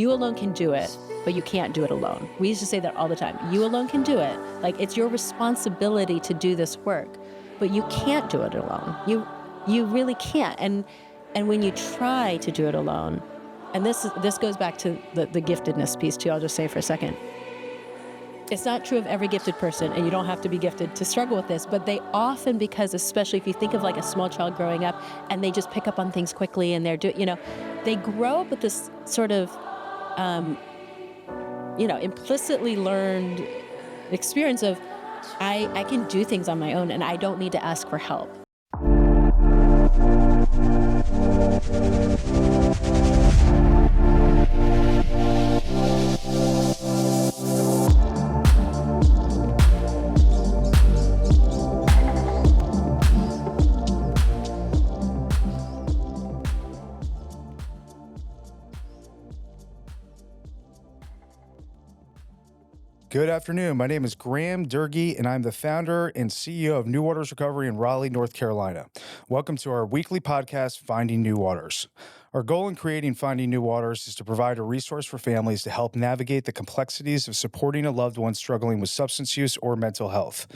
You alone can do it, but you can't do it alone. We used to say that all the time. You alone can do it. Like, it's your responsibility to do this work, but you can't do it alone. You really can't. And when you try to do it alone, and this goes back to the giftedness piece too, I'll just say for a second. It's not true of every gifted person, and you don't have to be gifted to struggle with this, but they often, because especially if you think of like a small child growing up and they just pick up on things quickly and they're doing, they grow up with this sort of, implicitly learned experience of, I can do things on my own and I don't need to ask for help. Good afternoon. My name is Graham Durgee, and I'm the founder and CEO of New Waters Recovery in Raleigh, North Carolina. Welcome to our weekly podcast, Finding New Waters. Our goal in creating Finding New Waters is to provide a resource for families to help navigate the complexities of supporting a loved one struggling with substance use or mental health.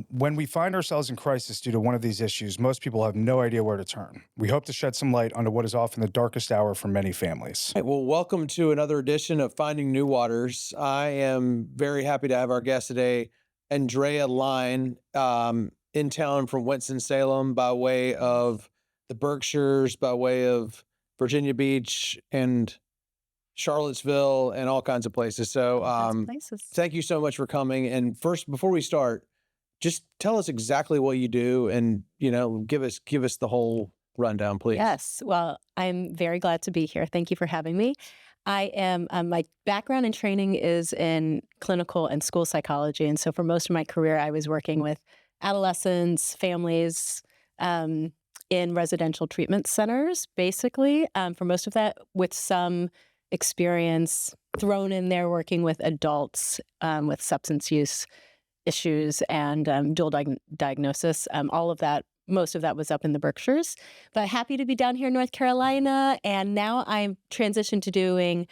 When we find ourselves in crisis due to one of these issues, most people have no idea where to turn. We hope to shed some light onto what is often the darkest hour for many families. All right, well, welcome to another edition of Finding New Waters. I am very happy to have our guest today, Andrea Lein, in town from Winston-Salem by way of the Berkshires, by way of Virginia Beach and Charlottesville and all kinds of places. So thank you so much for coming. And first, before we start, just tell us exactly what you do and, give us the whole rundown, please. Yes. Well, I'm very glad to be here. Thank you for having me. I am, my background and training is in clinical and school psychology. And so for most of my career, I was working with adolescents, families, in residential treatment centers, basically, for most of that, with some experience thrown in there working with adults with substance use issues and dual diagnosis. All of that, most of that was up in the Berkshires. But happy to be down here in North Carolina. And now I'm transitioned to doing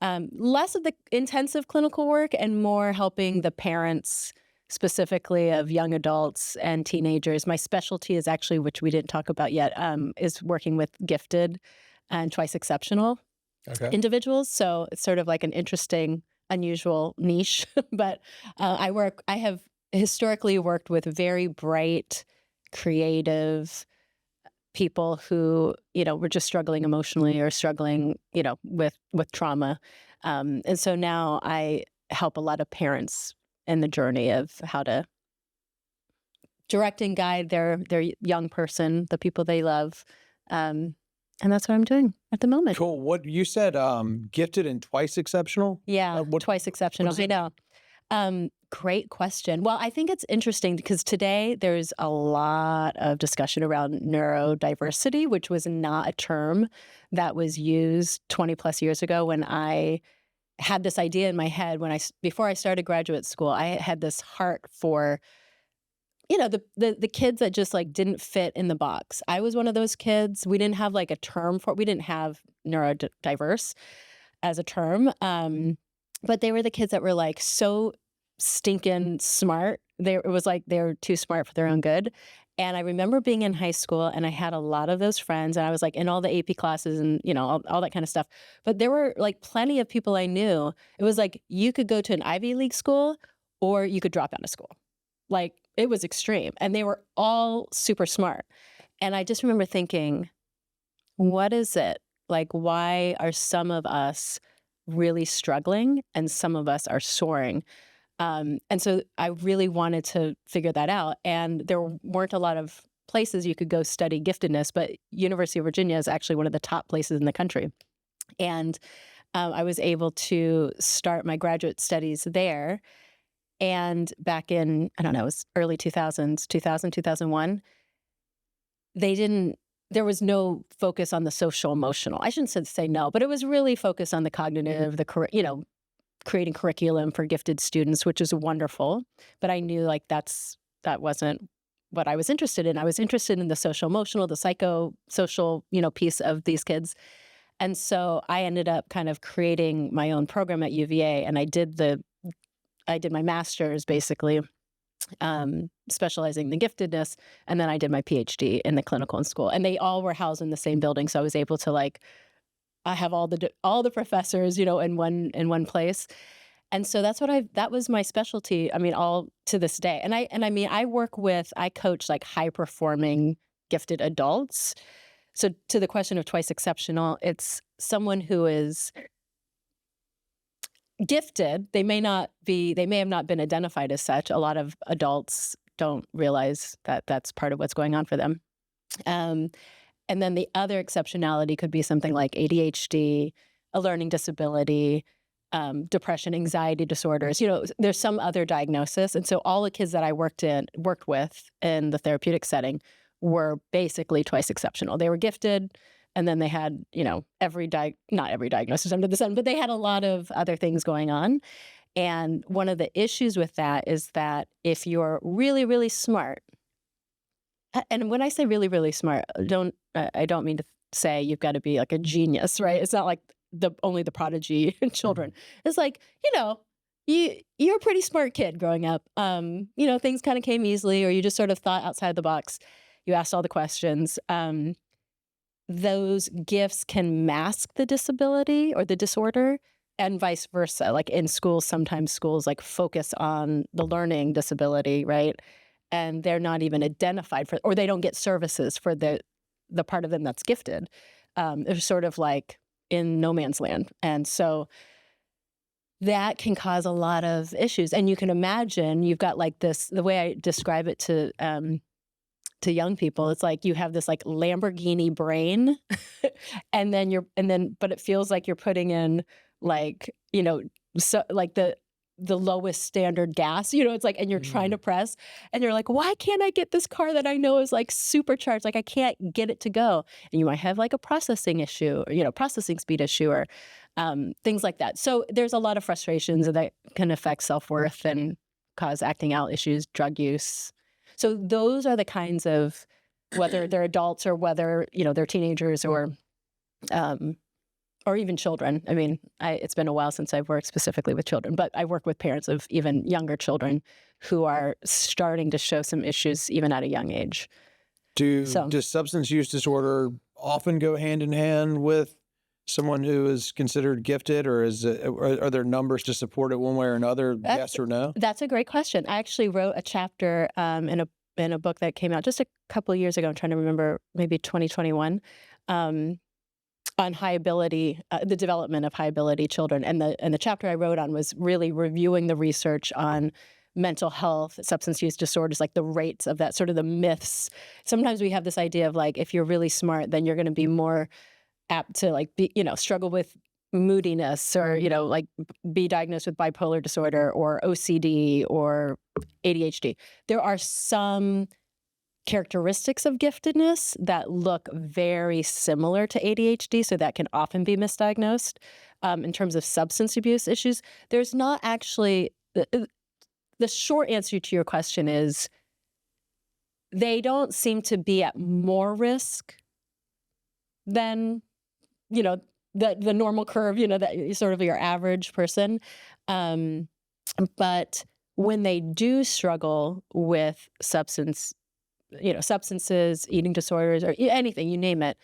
less of the intensive clinical work and more helping the parents specifically of young adults and teenagers. My specialty is actually, which we didn't talk about yet, is working with gifted and twice exceptional individuals. So it's sort of like an interesting, unusual niche. But I have historically worked with very bright, creative people who, were just struggling emotionally or struggling, with trauma. And so now I help a lot of parents in the journey of how to direct and guide their young person, the people they love. And that's what I'm doing at the moment. Cool. What you said, gifted and twice exceptional? Yeah, twice exceptional. I know. Great question. Well, I think it's interesting because today there's a lot of discussion around neurodiversity, which was not a term that was used 20 plus years ago when I had this idea in my head before I started graduate school. I had this heart for, the kids that just like didn't fit in the box. I was one of those kids. We didn't have like a term for it. We didn't have neurodiverse as a term. But they were the kids that were like so stinking smart. It was like they were too smart for their own good. And I remember being in high school and I had a lot of those friends and I was like in all the AP classes and, all that kind of stuff. But there were like plenty of people I knew. It was like you could go to an Ivy League school or you could drop out of school. Like it was extreme. And they were all super smart. And I just remember thinking, what is it? Like, why are some of us really struggling and some of us are soaring? And so I really wanted to figure that out. And there weren't a lot of places you could go study giftedness, but University of Virginia is actually one of the top places in the country. And I was able to start my graduate studies there. And back in, I don't know, it was early 2000s, 2001, there was no focus on the social emotional. I shouldn't say no, but it was really focused on the cognitive, creating curriculum for gifted students, which is wonderful. But I knew like that wasn't what I was interested in. I was interested in the social emotional, the psychosocial, piece of these kids. And so I ended up kind of creating my own program at UVA, and I did my master's basically, specializing in the giftedness, and then I did my PhD in the clinical in school, and they all were housed in the same building. So I was able to I have all the professors, in one place. And so that was my specialty. I mean, all to this day. And I mean, I coach like high performing gifted adults. So to the question of twice exceptional, it's someone who is gifted. They may have not been identified as such. A lot of adults don't realize that that's part of what's going on for them. Um, and then the other exceptionality could be something like ADHD, a learning disability, depression, anxiety disorders. There's some other diagnosis. And so all the kids that I worked with in the therapeutic setting were basically twice exceptional. They were gifted, and then they had, not every diagnosis under the sun, but they had a lot of other things going on. And one of the issues with that is that if you're really, really smart, and when I say really, really smart, I don't mean to say you've got to be like a genius, right? It's not like only the prodigy children. It's like, you're a pretty smart kid growing up. Things kind of came easily, or you just sort of thought outside the box. You asked all the questions. Those gifts can mask the disability or the disorder, and vice versa. Like in schools, sometimes schools like focus on the learning disability, right? And they're not even identified or they don't get services for the part of them that's gifted. They're sort of like in no man's land. And so that can cause a lot of issues. And you can imagine you've got like the way I describe it to young people, it's like you have this like Lamborghini brain but it feels like you're putting in like, so like the lowest standard gas, it's like, and you're trying to press and you're like, why can't I get this car that I know is like supercharged? Like I can't get it to go. And you might have like a processing issue, or, processing speed issue, or things like that. So there's a lot of frustrations that can affect self-worth and cause acting out issues, drug use. So those are the kinds of, whether they're adults or whether, they're teenagers or even children. I mean, it's been a while since I've worked specifically with children, but I work with parents of even younger children who are starting to show some issues even at a young age. Does substance use disorder often go hand in hand with someone who is considered gifted, or are there numbers to support it one way or another? Yes or no? That's a great question. I actually wrote a chapter in a book that came out just a couple of years ago. I'm trying to remember, maybe 2021, on high ability, the development of high ability children. And the chapter I wrote on was really reviewing the research on mental health, substance use disorders, like the rates of that, sort of the myths. Sometimes we have this idea of like, if you're really smart, then you're going to be more apt to like be, struggle with moodiness, or, like be diagnosed with bipolar disorder or OCD or ADHD. There are some characteristics of giftedness that look very similar to ADHD, so that can often be misdiagnosed. In terms of substance abuse issues, there's not actually, the short answer to your question is they don't seem to be at more risk than, the normal curve, that sort of your average person. But when they do struggle with substances, eating disorders, or anything, you name it,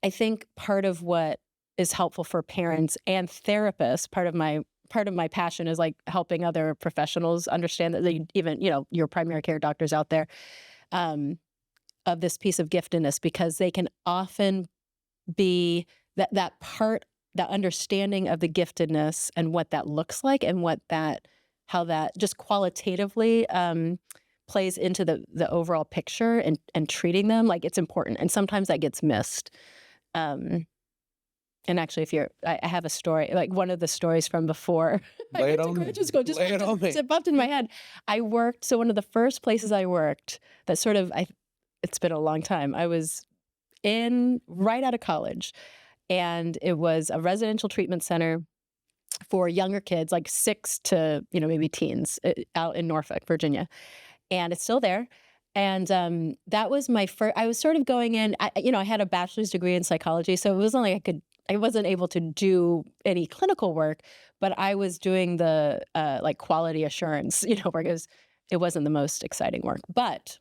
I think part of what is helpful for parents and therapists, part of my passion is like helping other professionals understand that even, your primary care doctors out there, of this piece of giftedness, because they can often be that understanding of the giftedness and what that looks like, and how that just qualitatively plays into the overall picture and treating them like it's important. And sometimes that gets missed. And actually, I have a story, like one of the stories from before. Lay it on me. Lay it on me. It popped in my head. So one of the first places I worked that sort of, it's been a long time. I was right out of college, and it was a residential treatment center for younger kids, like 6 to, maybe teens, out in Norfolk, Virginia. And it's still there. And that was my first, I was sort of going in, I had a bachelor's degree in psychology, so it wasn't like I wasn't able to do any clinical work, but I was doing the like quality assurance, where it wasn't the most exciting work. But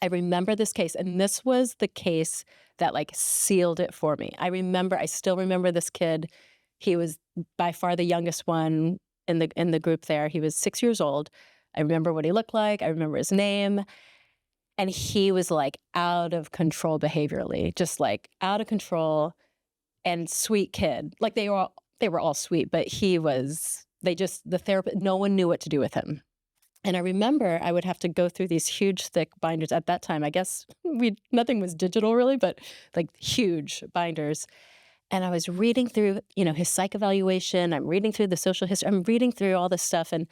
I remember this case, and this was the case that like sealed it for me. I still remember this kid. He was by far the youngest one in the group there. He was 6 years old. I remember what he looked like. I remember his name. And he was like out of control behaviorally, just like out of control and sweet kid. Like they were all sweet, but the therapist, no one knew what to do with him. And I remember I would have to go through these huge, thick binders. At that time, I guess nothing was digital really, but like huge binders. And I was reading through, his psych evaluation. I'm reading through the social history. I'm reading through all this stuff. And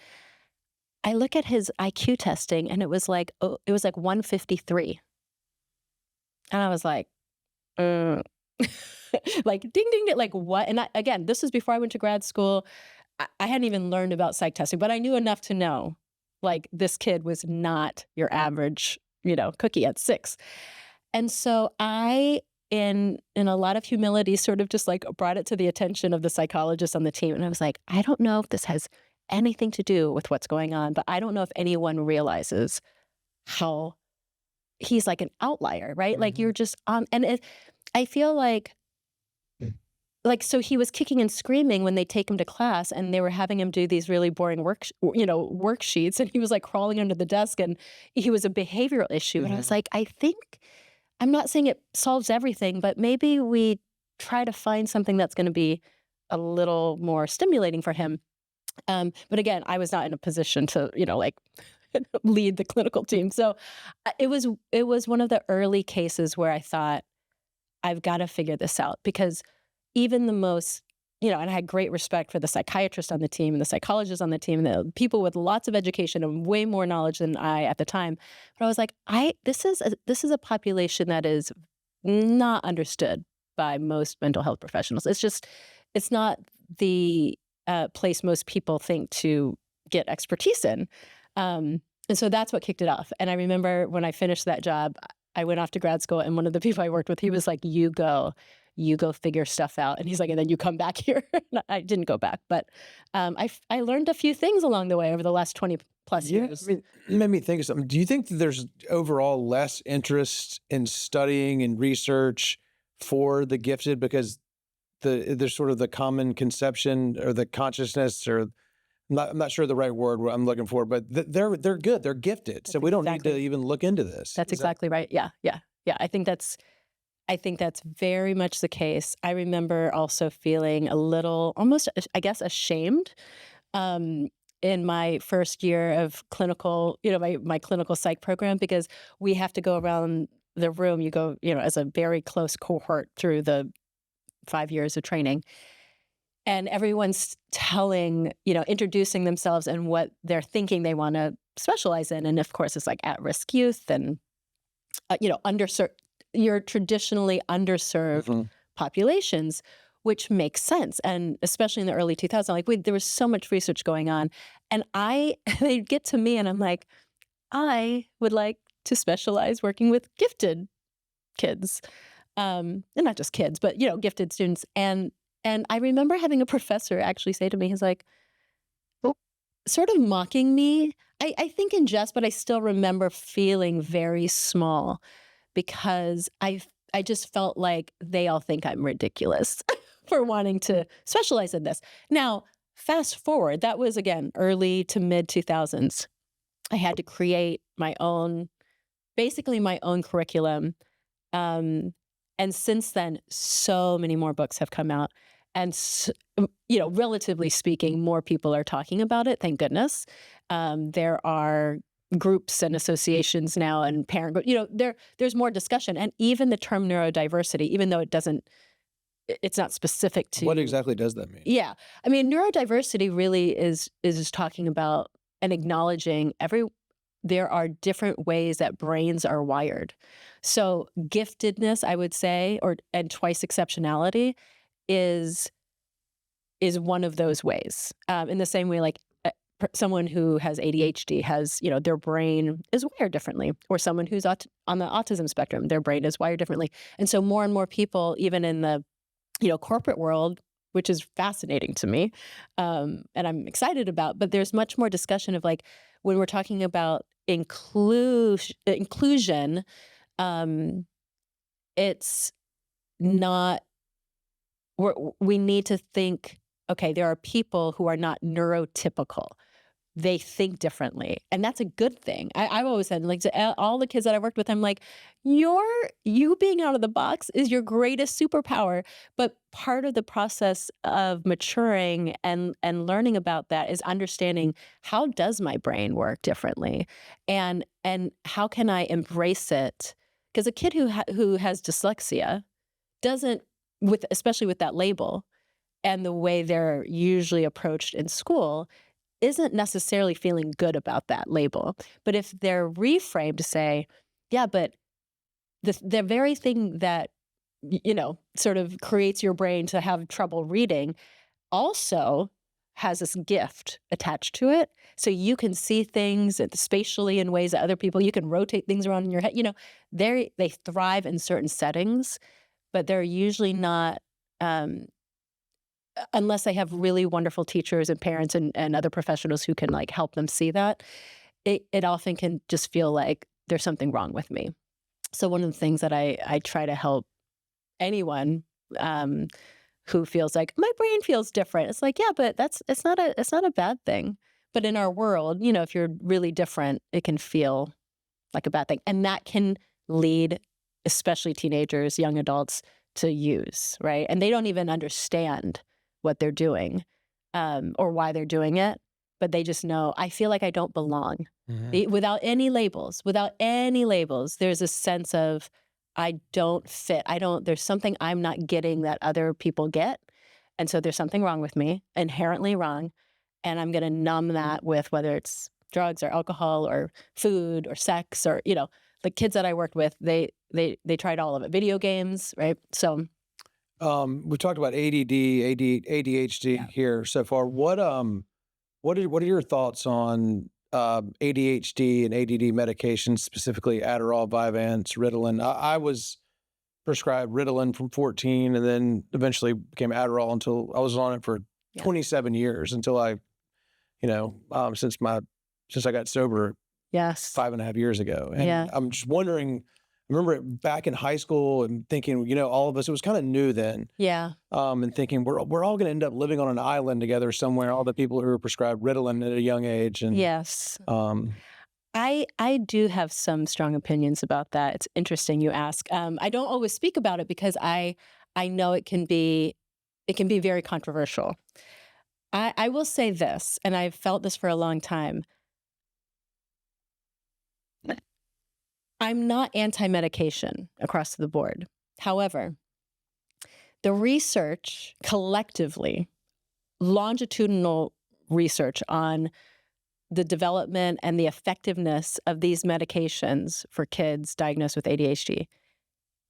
I look at his IQ testing and it was like 153. And I was like, like ding, ding, ding, like what? And again, this was before I went to grad school. I hadn't even learned about psych testing, but I knew enough to know like this kid was not your average, cookie at 6. And so I, in a lot of humility, sort of just like brought it to the attention of the psychologist on the team. And I was like, I don't know if this has anything to do with what's going on, but I don't know if anyone realizes how he's like an outlier, right? Like you're just I feel like so he was kicking and screaming when they take him to class, and they were having him do these really boring worksheets, and he was like crawling under the desk, and he was a behavioral issue. And I was like, I think I'm not saying it solves everything, but maybe we try to find something that's going to be a little more stimulating for him. But again, I was not in a position to, like lead the clinical team. So it was one of the early cases where I thought, I've got to figure this out, because even the most, and I had great respect for the psychiatrist on the team and the psychologist on the team, and the people with lots of education and way more knowledge than I at the time. But I was like, this is a population that is not understood by most mental health professionals. It's not the place most people think to get expertise in. And so that's what kicked it off. And I remember when I finished that job, I went off to grad school, and one of the people I worked with, he was like, you go figure stuff out. And he's like, and then you come back here. I didn't go back, but I learned a few things along the way over the last 20 plus years. I mean, it made me think of something. Do you think that there's overall less interest in studying and research for the gifted because there's sort of the common conception or the consciousness, or I'm not sure the right word I'm looking for, but they're good, they're gifted. So we don't need to even look into this. That's exactly right. Yeah. I think that's very much the case. I remember also feeling a little, almost, I guess, ashamed in my first year of clinical, my clinical psych program, because we have to go around the room. You go, as a very close cohort through the 5 years of training. And everyone's telling, introducing themselves and what they're thinking they want to specialize in. And of course, it's like at-risk youth and, underserved, your traditionally underserved populations, which makes sense. And especially in the early 2000s, like there was so much research going on. And they'd get to me and I'm like, I would like to specialize working with gifted kids. And not just kids, but, gifted students. And I remember having a professor actually say to me, he's like, sort of mocking me, I think in jest, but I still remember feeling very small, because I just felt like they all think I'm ridiculous for wanting to specialize in this. Now, fast forward, that was, again, early to mid 2000s. I had to create basically my own curriculum. And since then, so many more books have come out. And, relatively speaking, more people are talking about it, thank goodness. There are groups and associations now and parent groups, there's more discussion. And even the term neurodiversity, even though it's not specific to. What exactly does that mean? Yeah. I mean, neurodiversity really is talking about and acknowledging there are different ways that brains are wired. So giftedness, I would say, and twice exceptionality is one of those ways. In the same way, like someone who has ADHD has, their brain is wired differently, or someone who's on the autism spectrum, their brain is wired differently. And so more and more people, even in the corporate world, which is fascinating to me, and I'm excited about. But there's much more discussion of like when we're talking about inclusion, um, it's not. We need to think. Okay, there are people who are not neurotypical. They think differently, and that's a good thing. I've always said, like, to all the kids that I worked with, I'm like, you being out of the box is your greatest superpower. But part of the process of maturing and learning about that is understanding, how does my brain work differently, and how can I embrace it? Because a kid who has dyslexia doesn't, especially with that label and the way they're usually approached in school, isn't necessarily feeling good about that label. But if they're reframed to say, yeah, but the very thing that, sort of creates your brain to have trouble reading also has this gift attached to it. So you can see things spatially in ways that other people, you can rotate things around in your head. They thrive in certain settings, but they're usually not, unless they have really wonderful teachers and parents and other professionals who can like help them see that, it often can just feel like there's something wrong with me. So one of the things that I try to help anyone, who feels like my brain feels different, it's like, yeah, but it's not a bad thing. But in our world, if you're really different, it can feel like a bad thing, and that can lead, especially teenagers, young adults, to use, right? And they don't even understand what they're doing, or why they're doing it, but they just know, I feel like I don't belong. Without any labels, there's a sense of, I don't fit. There's something I'm not getting that other people get. And so there's something wrong with me, inherently wrong. And I'm going to numb that with whether it's drugs or alcohol or food or sex or, the kids that I worked with, they tried all of it. Video games, right? So We talked about ADD, ADHD here so far. What are your thoughts on ADHD and ADD medications, specifically Adderall, Vyvanse, Ritalin? I was prescribed Ritalin from 14 and then eventually became Adderall until I was on it for 27 years until I, since I got sober yes, 5.5 years ago. And I'm just wondering, I remember it back in high school and thinking, all of us, it was kind of new then. Yeah. And thinking we're all going to end up living on an island together somewhere, all the people who were prescribed Ritalin at a young age. And Yes. I do have some strong opinions about that. It's interesting you ask. I don't always speak about it because I know it can be very controversial. I will say this, and I've felt this for a long time. I'm not anti-medication across the board. However, the research collectively, longitudinal research on the development and the effectiveness of these medications for kids diagnosed with ADHD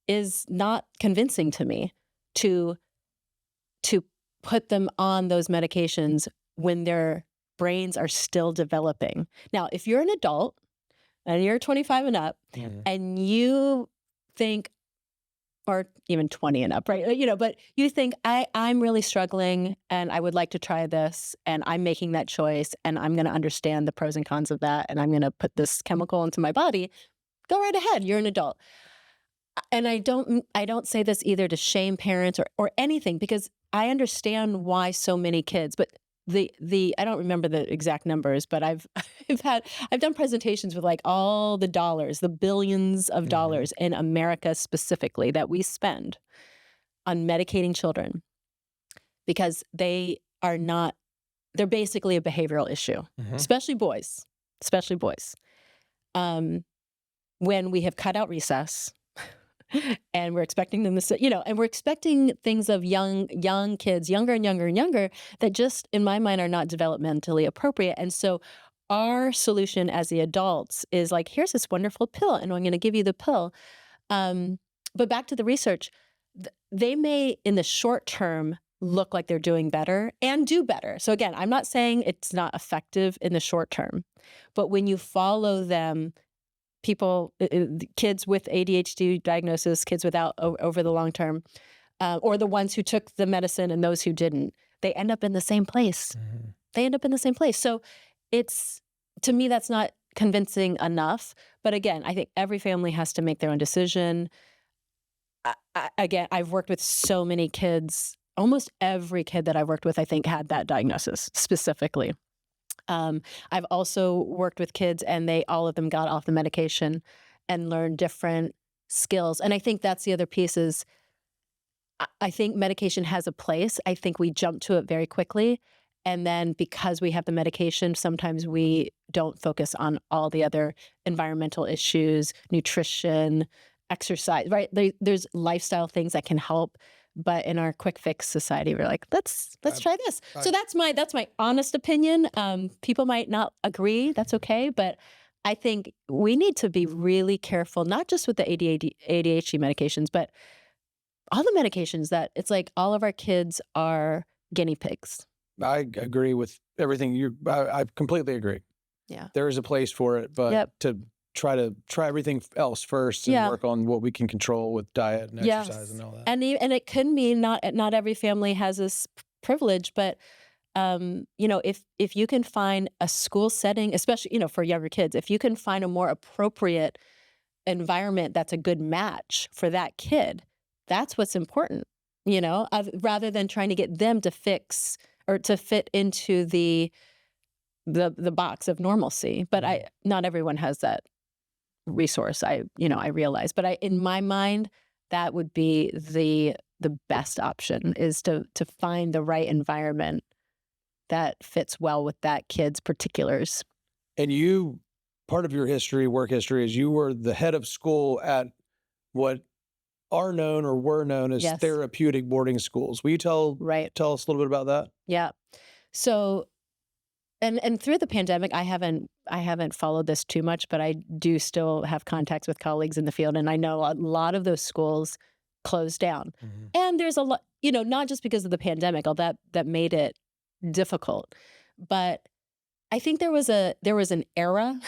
is not convincing to me to put them on those medications when their brains are still developing. Now, if you're an adult and you're 25 and up, and you think, or even 20 and up, right? But you think, I'm really struggling and I would like to try this, and I'm making that choice, and I'm going to understand the pros and cons of that, and I'm going to put this chemical into my body. Go right ahead. You're an adult. And I don't say this either to shame parents or anything, because I understand why so many kids, but I don't remember the exact numbers, but I've done presentations with like all the dollars, the billions of dollars in America specifically that we spend on medicating children, because they're basically a behavioral issue, especially boys. When we have cut out recess, and we're expecting them to, and we're expecting things of young kids, younger and younger and younger, that just, in my mind, are not developmentally appropriate. And so our solution as the adults is like, here's this wonderful pill, and I'm going to give you the pill. But back to the research, they may, in the short term, look like they're doing better and do better. So again, I'm not saying it's not effective in the short term, but when you follow them, kids with ADHD diagnosis, kids without over the long term, or the ones who took the medicine and those who didn't, they end up in the same place. They end up in the same place. So it's, to me, that's not convincing enough. But again, I think every family has to make their own decision. Again, I've worked with so many kids. Almost every kid that I've worked with, I think, had that diagnosis specifically. I've also worked with kids and all of them got off the medication and learned different skills. And I think that's the other piece is I think medication has a place. I think we jump to it very quickly. And then because we have the medication, sometimes we don't focus on all the other environmental issues, nutrition, exercise, right? There's lifestyle things that can help. But in our quick fix society, we're like, let's try this. So that's my honest opinion. People might not agree. That's okay. But I think we need to be really careful, not just with the ADHD medications, but all the medications that it's like all of our kids are guinea pigs. I agree with everything I completely agree. Yeah. There is a place for it, but to try everything else first and work on what we can control with diet and exercise and all that. And it could mean not every family has this privilege, but if you can find a school setting, especially, for younger kids, if you can find a more appropriate environment that's a good match for that kid, that's what's important, rather than trying to get them to fix or to fit into the box of normalcy. But not everyone has that resource. I realize, but in my mind, that would be the best option is to find the right environment that fits well with that kid's particulars. And part of your work history is you were the head of school at what were known as therapeutic boarding schools. Will you tell us a little bit about that? Yeah. So, and through the pandemic, I haven't followed this too much, but I do still have contacts with colleagues in the field, and I know a lot of those schools closed down. And there's a lot, not just because of the pandemic, all that made it difficult, but I think there was an era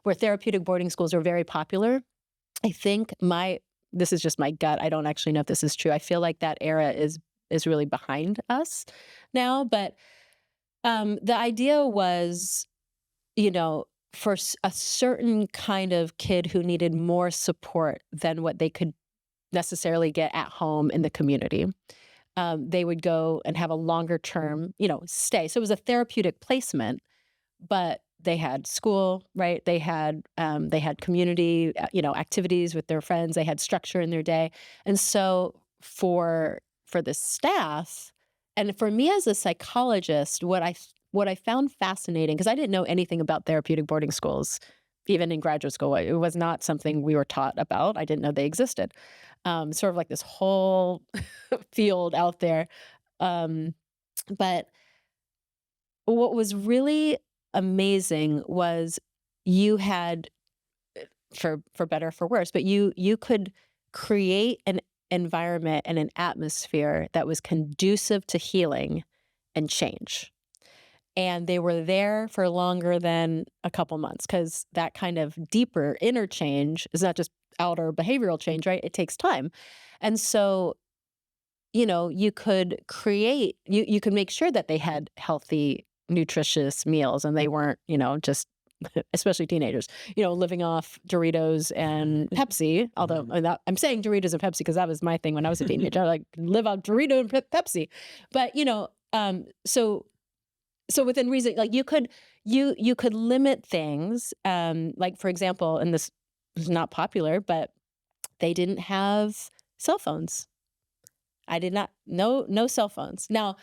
where therapeutic boarding schools were very popular. I think this is just my gut. I don't actually know if this is true. I feel like that era is really behind us now. But the idea was, for a certain kind of kid who needed more support than what they could necessarily get at home in the community, they would go and have a longer term, stay. So it was a therapeutic placement, but they had school, right? They had community, activities with their friends. They had structure in their day. And so for the staff, and for me as a psychologist, what I found fascinating, because I didn't know anything about therapeutic boarding schools, even in graduate school. It was not something we were taught about. I didn't know they existed. Sort of like this whole field out there. But what was really amazing was you had, for better or for worse, but you could create an environment and an atmosphere that was conducive to healing and change. And they were there for longer than a couple months, because that kind of deeper inner change is not just outer behavioral change, right? It takes time. And so, you could create, you could make sure that they had healthy, nutritious meals and they weren't, just, especially teenagers, living off Doritos and Pepsi. Although I'm saying Doritos and Pepsi because that was my thing when I was a teenager. I live off Dorito and Pepsi. But, so within reason, like you could limit things. Like, for example, and this was not popular, but they didn't have cell phones. I did not, no cell phones. Now,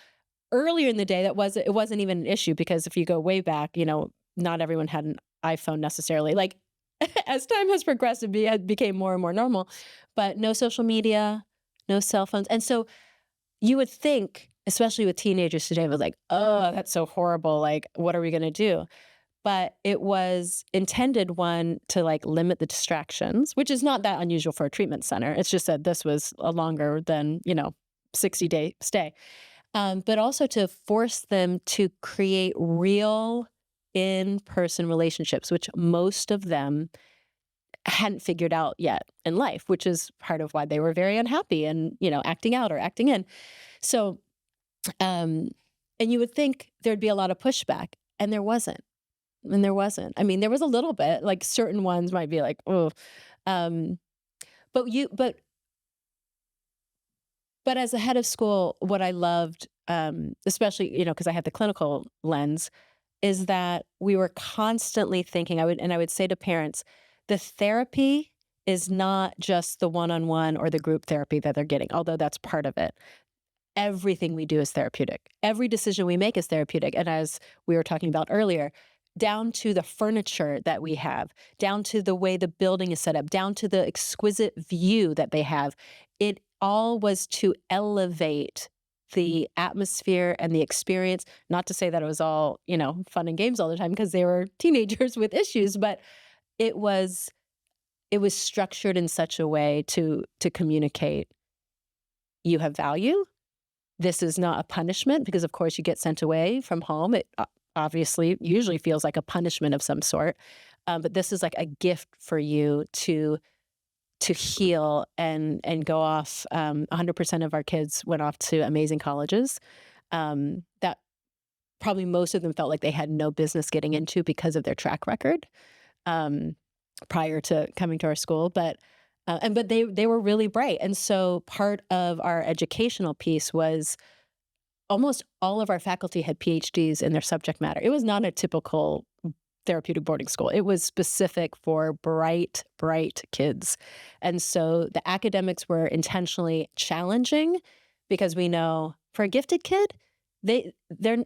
earlier in the day, it wasn't even an issue, because if you go way back, not everyone had an iPhone necessarily. Like, as time has progressed, it became more and more normal, but no social media, no cell phones. And so you would think, especially with teenagers today, it was like, oh, that's so horrible. Like, what are we going to do? But it was intended, to limit the distractions, which is not that unusual for a treatment center. It's just that this was a longer than, 60-day stay. But also to force them to create real in-person relationships, which most of them hadn't figured out yet in life, which is part of why they were very unhappy and, acting out or acting in. So, um, and you would think there'd be a lot of pushback, and there wasn't. And there wasn't. I mean, there was a little bit, like certain ones might be like, oh, um, but but as a head of school, what I loved, especially, because I had the clinical lens, is that we were constantly thinking, I would say to parents, the therapy is not just the one-on-one or the group therapy that they're getting, although that's part of it. Everything we do is therapeutic. Every decision we make is therapeutic. And as we were talking about earlier, down to the furniture that we have, down to the way the building is set up, down to the exquisite view that they have, it all was to elevate the atmosphere and the experience. Not to say that it was all, fun and games all the time, because they were teenagers with issues, but it was structured in such a way to communicate, you have value. This is not a punishment, because of course you get sent away from home. It obviously usually feels like a punishment of some sort. But this is like a gift for you to heal and go off. 100% of our kids went off to amazing colleges that probably most of them felt like they had no business getting into because of their track record prior to coming to our school. But they were really bright. And so part of our educational piece was almost all of our faculty had PhDs in their subject matter. It was not a typical therapeutic boarding school. It was specific for bright kids. And so the academics were intentionally challenging, because we know for a gifted kid, their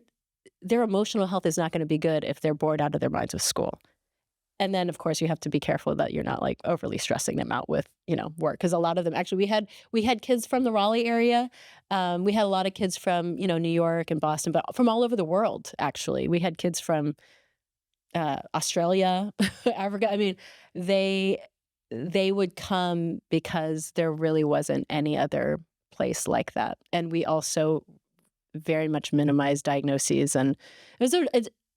emotional health is not going to be good if they're bored out of their minds with school. And then, of course, you have to be careful that you're not like overly stressing them out with, work. Because a lot of them, actually, we had kids from the Raleigh area. We had a lot of kids from, New York and Boston, but from all over the world, actually. We had kids from Australia, Africa. I mean, they would come because there really wasn't any other place like that. And we also very much minimized diagnoses and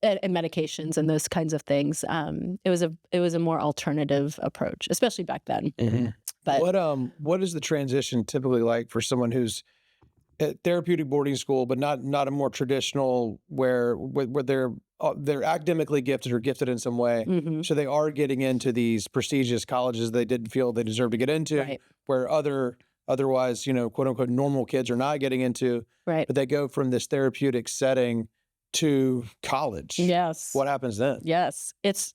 medications and those kinds of things. It was a more alternative approach, especially back then. Mm-hmm. But what is the transition typically like for someone who's at therapeutic boarding school, but not a more traditional where they're academically gifted or gifted in some way, mhm, so they are getting into these prestigious colleges they didn't feel they deserved to get into, right, where otherwise, quote unquote normal kids are not getting into, right. but they go from this therapeutic setting to college. Yes. What happens then? Yes. It's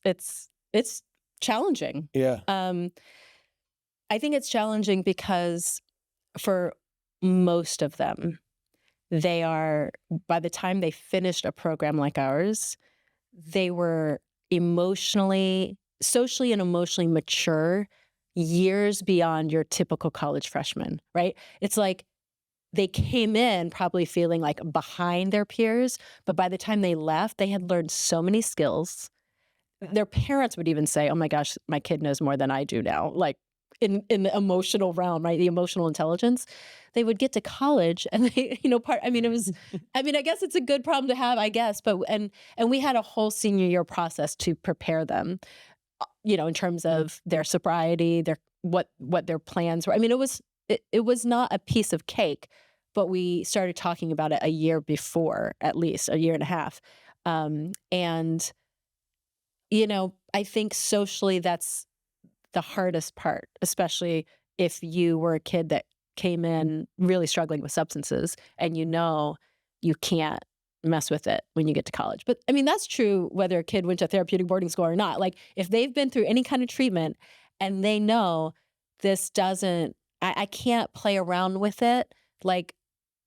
challenging. Yeah. I think it's challenging because for most of them, by the time they finished a program like ours, they were socially and emotionally mature years beyond your typical college freshman, right? It's like they came in probably feeling like behind their peers, but by the time they left, they had learned so many skills. Their parents would even say, "Oh my gosh, my kid knows more than I do now." Like in the emotional realm, right? The emotional intelligence. They would get to college and they, it was, I guess it's a good problem to have, I guess, but, and we had a whole senior year process to prepare them, in terms of their sobriety, what their plans were. I mean, it was not a piece of cake, but we started talking about it a year before, at least a year and a half. And, I think socially that's the hardest part, especially if you were a kid that came in really struggling with substances and you can't mess with it when you get to college. But I mean, that's true whether a kid went to therapeutic boarding school or not. Like if they've been through any kind of treatment and they know this doesn't, I can't play around with it like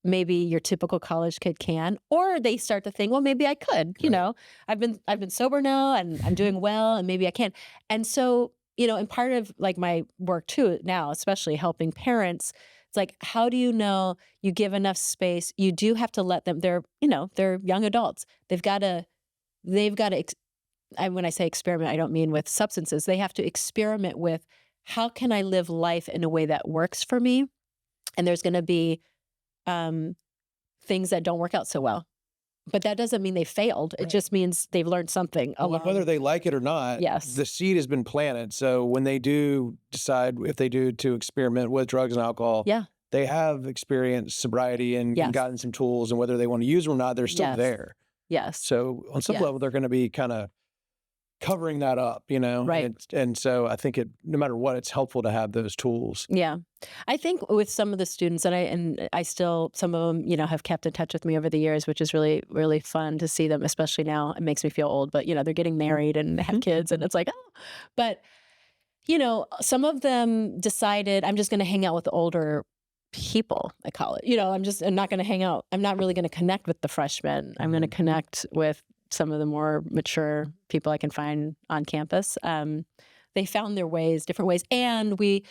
maybe your typical college kid can, or they start to think, well, maybe I could, I've been sober now and I'm doing well and maybe I can. And so, and part of like my work too now, especially helping parents, it's like, how do you know you give enough space? You do have to let them, they're young adults. They've got to, when I say experiment, I don't mean with substances. They have to experiment with, how can I live life in a way that works for me? And there's going to be things that don't work out so well. But that doesn't mean they failed. It just means they've learned something Well, whether they like it or not, Yes. the seed has been planted. So when they do decide, if they do, to experiment with drugs and alcohol, Yeah. they have experienced sobriety and Yes. gotten some tools, and whether they want to use them or not, they're still Yes. there. Yes. So on some Yes. level, they're going to be kind of covering that up, Right. And so I think no matter what, it's helpful to have those tools. Yeah. I think with some of the students, and I still, some of them, have kept in touch with me over the years, which is really, really fun to see them, especially now. It makes me feel old, but, they're getting married and have kids, and it's like, oh. But, some of them decided, I'm just going to hang out with the older people, I call it. I'm not going to hang out. I'm not really going to connect with the freshmen. I'm going to connect with some of the more mature people I can find on campus. They found their ways, different ways. And we,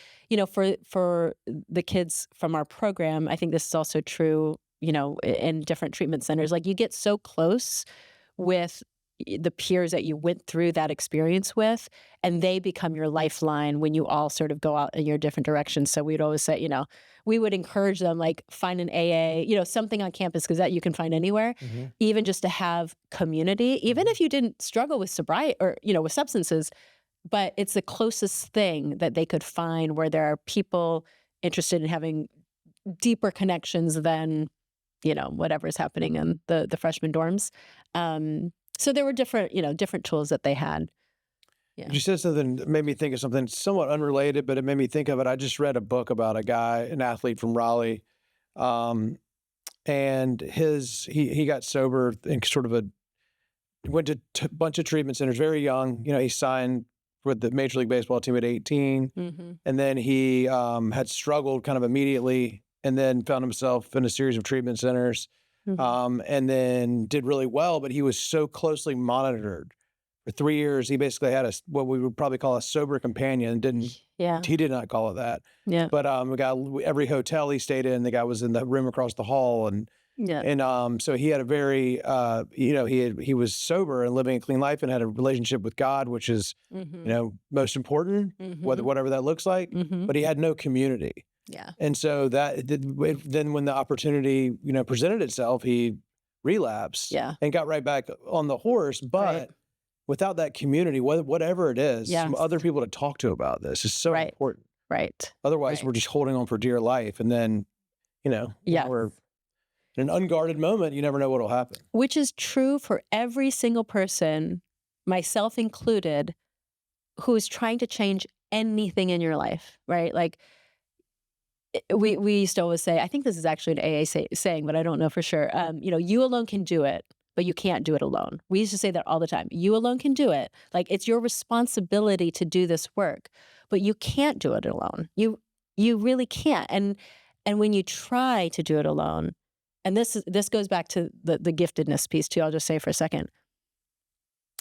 for the kids from our program, I think this is also true, in different treatment centers. Like, you get so close with the peers that you went through that experience with, and they become your lifeline when you all sort of go out in your different directions. So we'd always say, we would encourage them, like, find an AA, something on campus, because that you can find anywhere, even just to have community, even if you didn't struggle with sobriety or, with substances. But it's the closest thing that they could find where there are people interested in having deeper connections than, whatever's happening in the freshman dorms. So there were different tools that they had. Yeah. You said something that made me think of something somewhat unrelated, but it made me think of it. I just read a book about a guy, an athlete from Raleigh, and he got sober and went to a bunch of treatment centers very young. He signed with the Major League Baseball team at 18, and then he had struggled kind of immediately, and then found himself in a series of treatment centers. And then did really well, but he was so closely monitored for 3 years. He basically had what we would probably call a sober companion. He did not call it that. Yeah. But every hotel he stayed in, the guy was in the room across the hall, and so he had a very he was sober and living a clean life, and had a relationship with God, which is most important, whatever that looks like. But he had no community. Yeah. And so then when the opportunity, presented itself, he relapsed and got right back on the horse. But without that community, whatever it is, some other people to talk to about this is so important. Right. Otherwise, we're just holding on for dear life. And then, we're in an unguarded moment, you never know what will happen. Which is true for every single person, myself included, who is trying to change anything in your life, right? Like, we used to always say, I think this is actually an AA saying, but I don't know for sure. You alone can do it, but you can't do it alone. We used to say that all the time. You alone can do it. Like, it's your responsibility to do this work, but you can't do it alone. You really can't. And when you try to do it alone, and this goes back to the giftedness piece too. I'll just say for a second.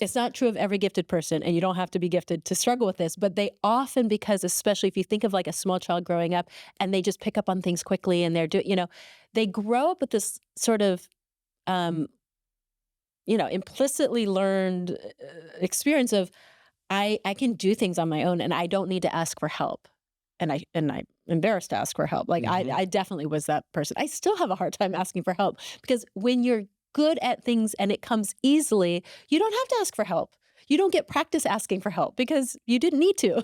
It's not true of every gifted person, and you don't have to be gifted to struggle with this, but they often, because especially if you think of like a small child growing up and they just pick up on things quickly, and they grow up with this sort of, implicitly learned experience of, I can do things on my own and I don't need to ask for help. And I'm embarrassed to ask for help. Like, I definitely was that person. I still have a hard time asking for help, because when you're good at things and it comes easily, you don't have to ask for help. You don't get practice asking for help because you didn't need to,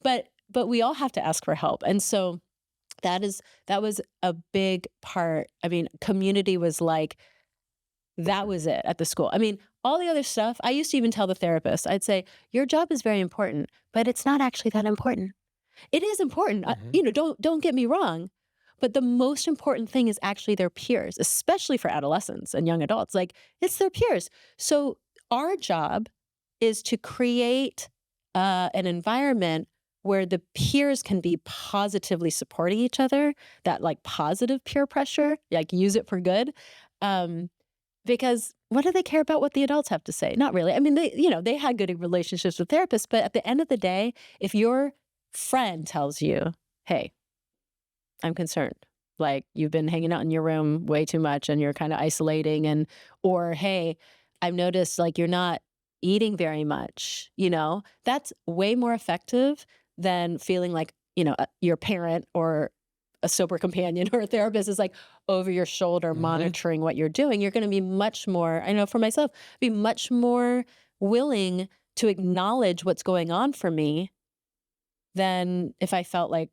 but we all have to ask for help. And so that was a big part. I mean, community was like, that was it at the school. I mean, all the other stuff, I used to even tell the therapist, I'd say, your job is very important, but it's not actually that important. It is important. Don't get me wrong. But the most important thing is actually their peers, especially for adolescents and young adults. Like, it's their peers. So our job is to create an environment where the peers can be positively supporting each other, that like positive peer pressure, like use it for good. Because what do they care about what the adults have to say? Not really. I mean, they had good relationships with therapists, but at the end of the day, if your friend tells you, hey, I'm concerned, like, you've been hanging out in your room way too much and you're kind of isolating, or, hey, I've noticed like you're not eating very much, that's way more effective than feeling like, your parent or a sober companion or a therapist is like over your shoulder monitoring what you're doing, you're going to be much more, I know for myself, be much more willing to acknowledge what's going on for me than if I felt like,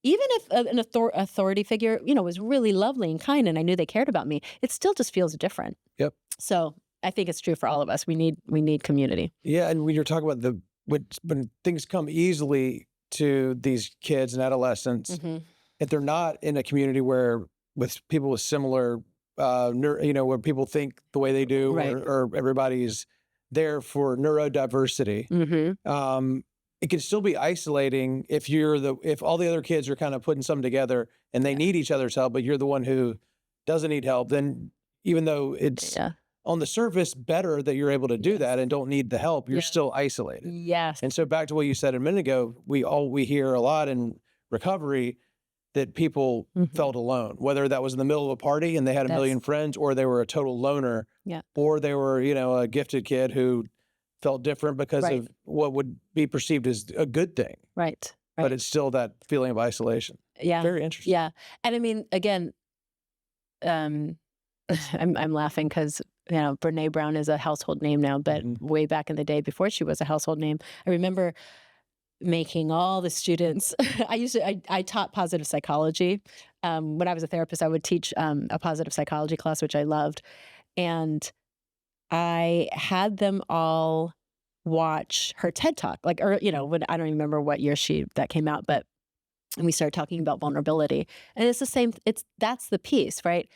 even if an authority figure, was really lovely and kind and I knew they cared about me, it still just feels different. Yep. So I think it's true for all of us. We need community. Yeah, and when you're talking about when things come easily to these kids and adolescents, if they're not in a community with people with similar, where people think the way they do, Right. or everybody's there for neurodiversity, it can still be isolating if if all the other kids are kind of putting something together and they need each other's help, but you're the one who doesn't need help. Then even though it's on the surface better that you're able to do that and don't need the help, you're still isolated. Yes. And so back to what you said a minute ago, we hear a lot in recovery that people felt alone, whether that was in the middle of a party and they had a million friends, or they were a total loner, or they were, a gifted kid who felt different because of what would be perceived as a good thing. Right. But it's still that feeling of isolation. Yeah. Very interesting. Yeah. And I mean, again, I'm laughing because, Brene Brown is a household name now, but way back in the day before she was a household name, I remember making all the students, I taught positive psychology. When I was a therapist, I would teach a positive psychology class, which I loved. And I had them all watch her TED Talk, when I don't remember what year that came out, but we started talking about vulnerability. And it's the same, that's the piece, right?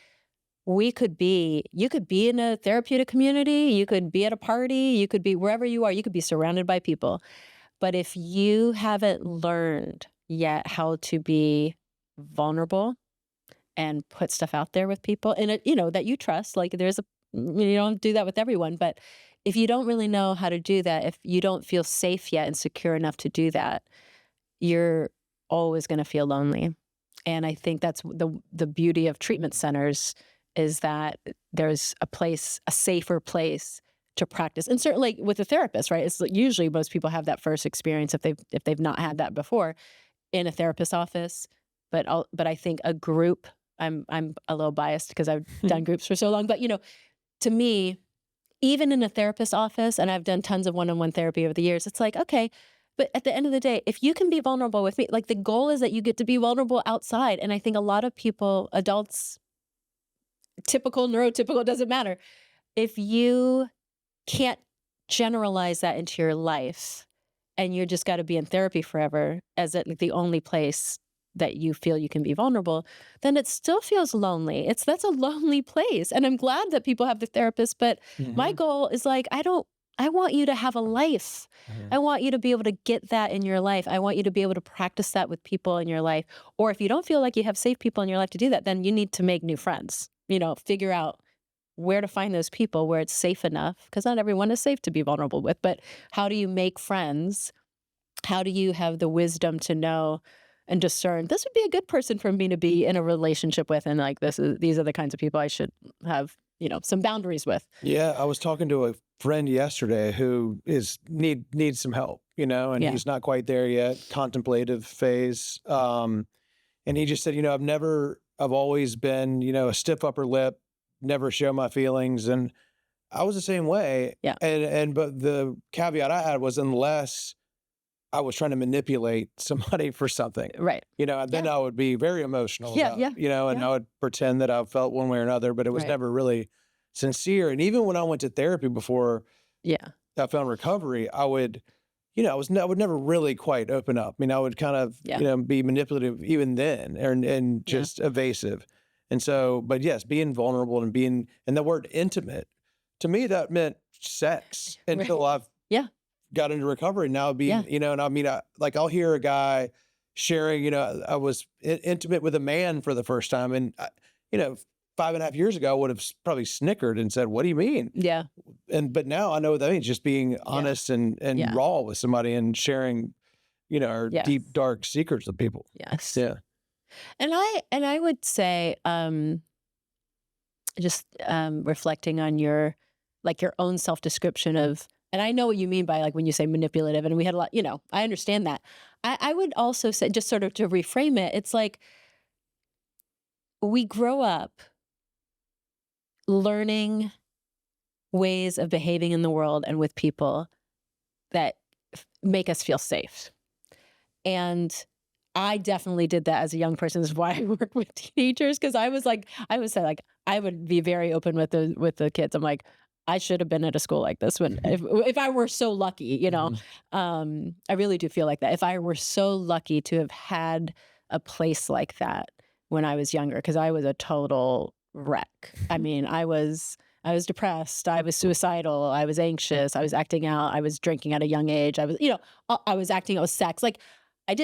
You could be in a therapeutic community, you could be at a party, you could be wherever you are, you could be surrounded by people. But if you haven't learned yet how to be vulnerable and put stuff out there with people, and that you trust, like you don't do that with everyone, but if you don't really know how to do that, if you don't feel safe yet and secure enough to do that, you're always going to feel lonely. And I think that's the beauty of treatment centers, is that there's a safer place to practice. And certainly with a therapist, right? It's usually most people have that first experience if they've not had that before in a therapist's office. But I think a group, I'm a little biased because I've done groups for so long, but to me, even in a therapist's office, and I've done tons of one-on-one therapy over the years, it's like, okay, but at the end of the day, if you can be vulnerable with me, like the goal is that you get to be vulnerable outside. And I think a lot of people, adults, typical, neurotypical, doesn't matter. If you can't generalize that into your life and you just got to be in therapy forever as the only place that you feel you can be vulnerable, then it still feels lonely. That's a lonely place. And I'm glad that people have the therapist, but my goal is I want you to have a life. I want you to be able to get that in your life. I want you to be able to practice that with people in your life. Or if you don't feel like you have safe people in your life to do that, then you need to make new friends. Figure out where to find those people where it's safe enough, because not everyone is safe to be vulnerable with. But how do you make friends? How do you have the wisdom to know and discern, this would be a good person for me to be in a relationship with, and these are the kinds of people I should have, some boundaries with. Yeah, I was talking to a friend yesterday who needs some help, and he's not quite there yet, contemplative phase. And he just said, I've always been, a stiff upper lip, never show my feelings. And I was the same way. Yeah. But the caveat I had was, unless I was trying to manipulate somebody for something. Right. Then I would be very emotional. I would pretend that I felt one way or another, but it was never really sincere. And even when I went to therapy before I found recovery, I would, I would never really quite open up. I would kind of, be manipulative even then and just evasive. And so, but yes, being vulnerable and the word intimate, to me, that meant sex until I've got into recovery. Now being, I'll hear a guy sharing, I was intimate with a man for the first time. And, 5.5 years ago, I would have probably snickered and said, what do you mean? Yeah. But now I know what that means, just being honest and raw with somebody and sharing, our deep, dark secrets with people. Yes. Yeah. And I would say, just reflecting on your own self-description of, and I know what you mean by when you say manipulative, and we had a lot, I understand that. I would also say, just sort of to reframe it, it's like, we grow up learning ways of behaving in the world and with people that make us feel safe. And I definitely did that as a young person. This is why I work with teenagers, because I was like, I would say like, I would be very open with the kids. I'm like, I should have been at a school like this when if I were so lucky, I really do feel like that. If I were so lucky to have had a place like that when I was younger, because I was a total wreck. I mean, I was depressed. I was suicidal. I was anxious. I was acting out. I was drinking at a young age. I was acting out with sex. Like I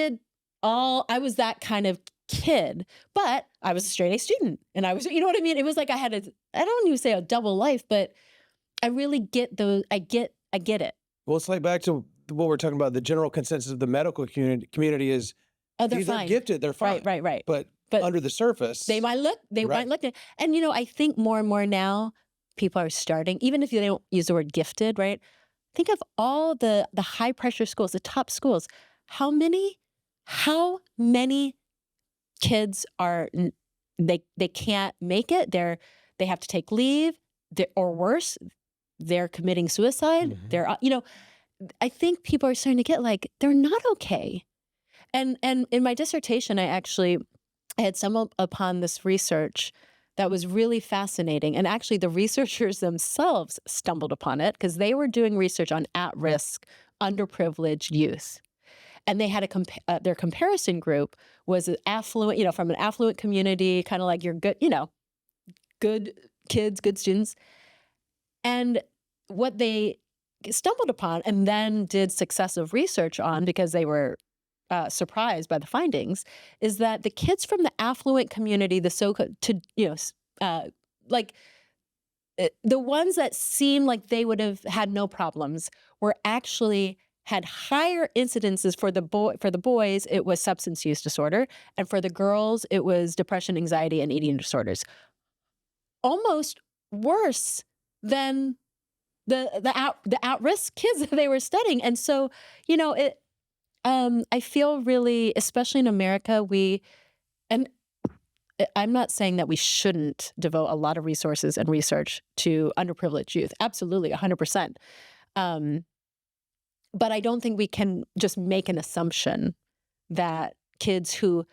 was that kind of kid, but I was a straight A student and I was, you know what I mean? It was like I don't even say a double life, but I really get I get it. Well, it's like back to what we're talking about. The general consensus of the medical community is They're these are fine. gifted, they're fine. Right. But under the surface, They might look, and I think more and more now people are starting, even if they don't use the word gifted, right? Think of all the high pressure schools, the top schools. How many kids they can't make it? They have to take leave, or worse, they're committing suicide. They're I think people are starting to get like they're not okay. And in my dissertation, I had stumbled upon this research that was really fascinating. And actually, the researchers themselves stumbled upon it because they were doing research on at-risk, underprivileged youth. And they had their comparison group was affluent, from an affluent community, kind of like your good kids, good students. And what they stumbled upon and then did successive research on, because they were surprised by the findings, is that the kids from the affluent community, the the ones that seemed like they would have had no problems, were actually had higher incidences for the boys. It was substance use disorder, and for the girls, it was depression, anxiety, and eating disorders. Almost worse than the at-risk kids that they were studying. And so, I feel really, especially in America, and I'm not saying that we shouldn't devote a lot of resources and research to underprivileged youth. Absolutely, 100%. But I don't think we can just make an assumption that kids who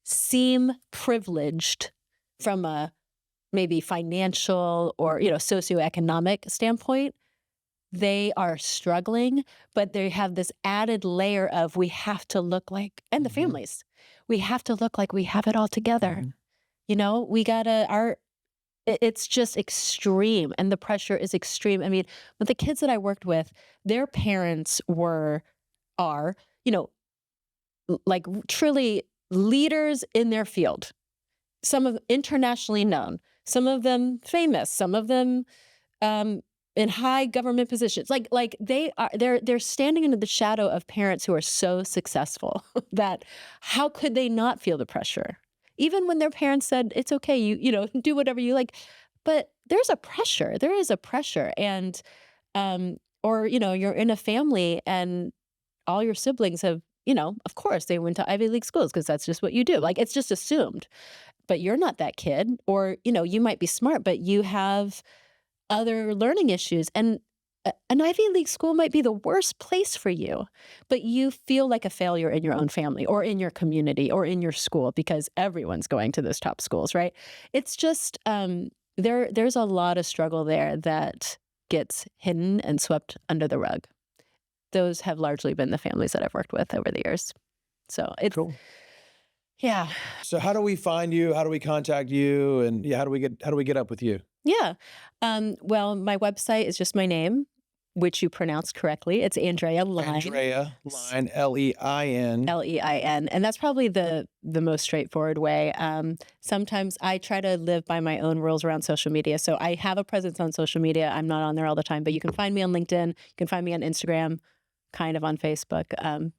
seem privileged from a maybe financial or, socioeconomic standpoint, they are struggling, but they have this added layer of we have to look like, and the families, we have to look like we have it all together. It's just extreme, and the pressure is extreme. I mean, with the kids that I worked with, their parents are, like truly leaders in their field. Some of them internationally known, some of them famous, some of them in high government positions. Like they're standing under the shadow of parents who are so successful that how could they not feel the pressure? Even when their parents said, it's okay, you do whatever you like. But there's a pressure. There is a pressure. And, or, you're in a family and all your siblings have, of course they went to Ivy League schools because that's just what you do. Like, it's just assumed. But you're not that kid. Or, you might be smart, but you have other learning issues. And an Ivy League school might be the worst place for you, but you feel like a failure in your own family or in your community or in your school because everyone's going to those top schools, right? It's just, there's a lot of struggle there that gets hidden and swept under the rug. Those have largely been the families that I've worked with over the years. So it's, cool. Yeah. So how do we find you? How do we contact you? And how do we get up with you? Yeah. Well, my website is just my name, which you pronounced correctly. It's Andrea Lein. Andrea Lein, Lein. Lein. And that's probably the most straightforward way. Sometimes I try to live by my own rules around social media. So I have a presence on social media. I'm not on there all the time, but you can find me on LinkedIn. You can find me on Instagram, kind of on Facebook.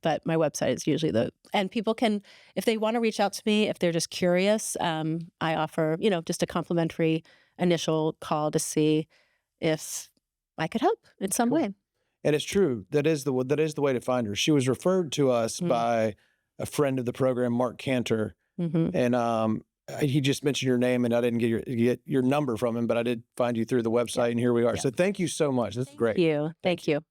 But my website is usually and people can, if they want to reach out to me, if they're just curious, I offer, just a complimentary initial call to see if I could help in some way. And it's true. That is the way to find her. She was referred to us by a friend of the program, Mark Cantor. And he just mentioned your name, and I didn't get your number from him, but I did find you through the Yeah. website, and here we are. Yeah. So thank you so much. This is great. You. Thank you.